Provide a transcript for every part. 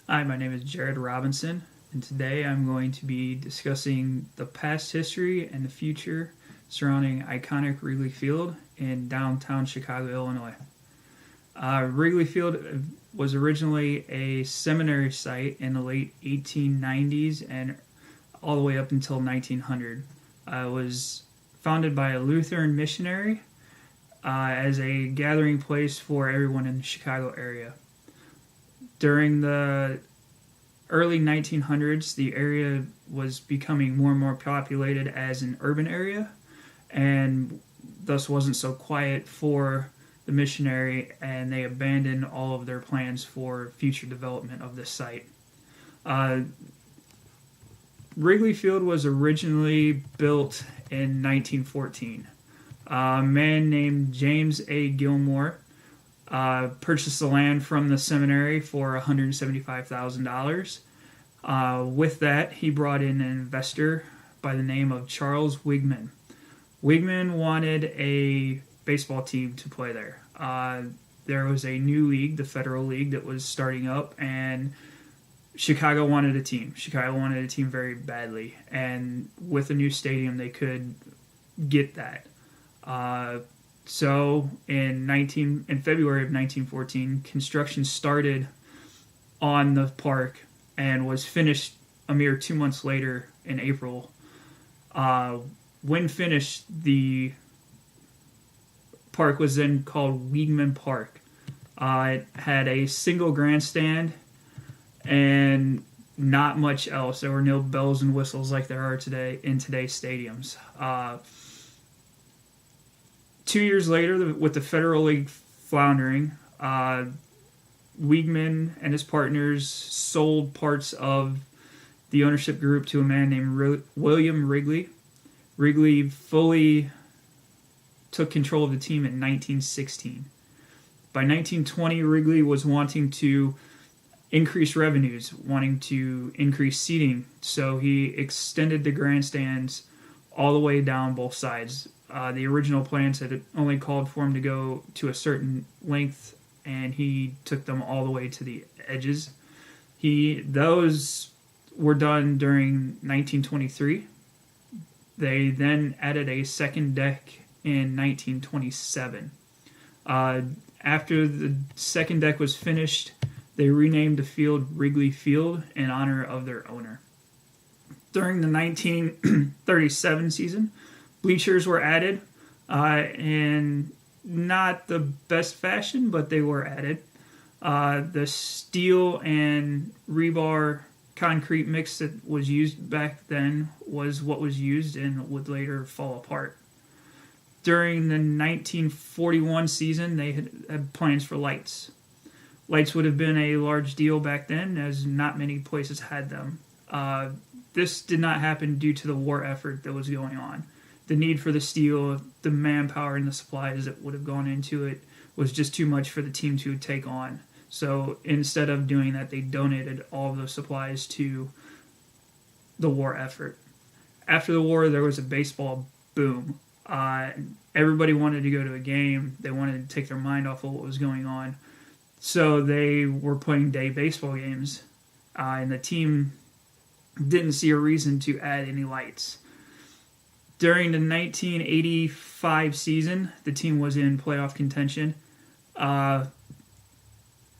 Hi, my name is Jared Robinson, and today I'm going to be discussing the past history and the future surrounding iconic Wrigley Field in downtown Chicago, Illinois. Wrigley Field was originally a seminary site in the late 1890s and all the way up until 1900. It was founded by a Lutheran missionary as a gathering place for everyone in the Chicago area. During the early 1900s, the area was becoming more and more populated as an urban area, and thus wasn't so quiet for the missionary, and they abandoned all of their plans for future development of this site. Uh, Wrigley Field was originally built in 1914. A man named James A. Gilmore purchased the land from the seminary for $175,000. With that, he brought in an investor by the name of Charles Wigman. Wigman wanted a baseball team to play there. There was a new league, the Federal League, that was starting up, and Chicago wanted a team. Chicago wanted a team very badly, and with a new stadium, they could get that. So in February of 1914, construction started on the park and was finished a mere 2 months later in April. When finished, the park was then called Weigman Park. It had a single grandstand and not much else. There were no bells and whistles like there are today in today's stadiums. 2 years later, with the Federal League floundering, Weigman and his partners sold parts of the ownership group to a man named William Wrigley. Wrigley fully took control of the team in 1916. By 1920, Wrigley was wanting to increase revenues, wanting to increase seating, so he extended the grandstands all the way down both sides. The original plans had only called for him to go to a certain length, and he took them all the way to the edges. Those were done during 1923. They then added a second deck in 1927. After the second deck was finished, they renamed the field Wrigley Field in honor of their owner. During the 1937 season, bleachers were added, in not the best fashion, but they were added. The steel and rebar concrete mix that was used back then was what was used and would later fall apart. During the 1941 season, they had plans for lights. Lights would have been a large deal back then, as not many places had them. This did not happen due to the war effort that was going on. The need for the steel, the manpower, and the supplies that would have gone into it was just too much for the team to take on. So instead of doing that, they donated all of those supplies to the war effort. After the war, there was a baseball boom. Everybody wanted to go to a game. They wanted to take their mind off of what was going on. So they were playing day baseball games, and the team didn't see a reason to add any lights. During the 1985 season, the team was in playoff contention,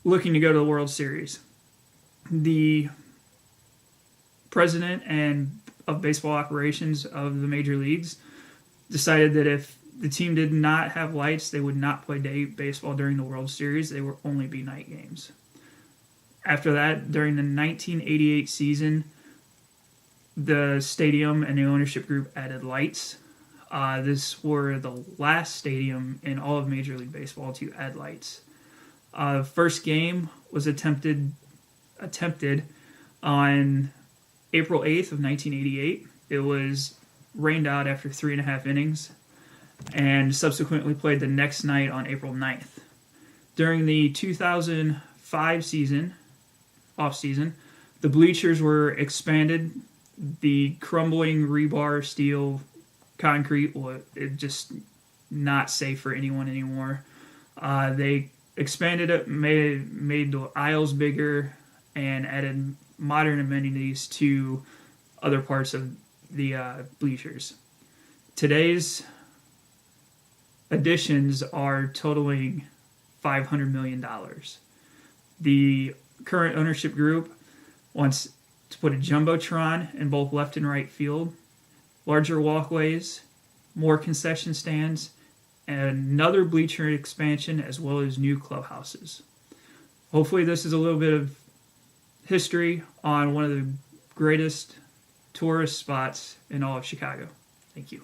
looking to go to the World Series. The president of baseball operations of the major leagues decided that if the team did not have lights, they would not play day baseball during the World Series. They would only be night games. After that, during the 1988 season, the stadium and the ownership group added lights. This were the last stadium in all of Major League Baseball to add lights. First game was attempted on April 8th of 1988. It was rained out after 3.5 innings, and subsequently played the next night on April 9th. During the 2005 off-season, the bleachers were expanded. The crumbling rebar, steel, concrete was just not safe for anyone anymore. They expanded it, made the aisles bigger, and added modern amenities to other parts of the bleachers. Today's additions are totaling $500 million. The current ownership group wants to put a jumbotron in both left and right field, larger walkways, more concession stands, and another bleacher expansion, as well as new clubhouses. Hopefully this is a little bit of history on one of the greatest tourist spots in all of Chicago. Thank you.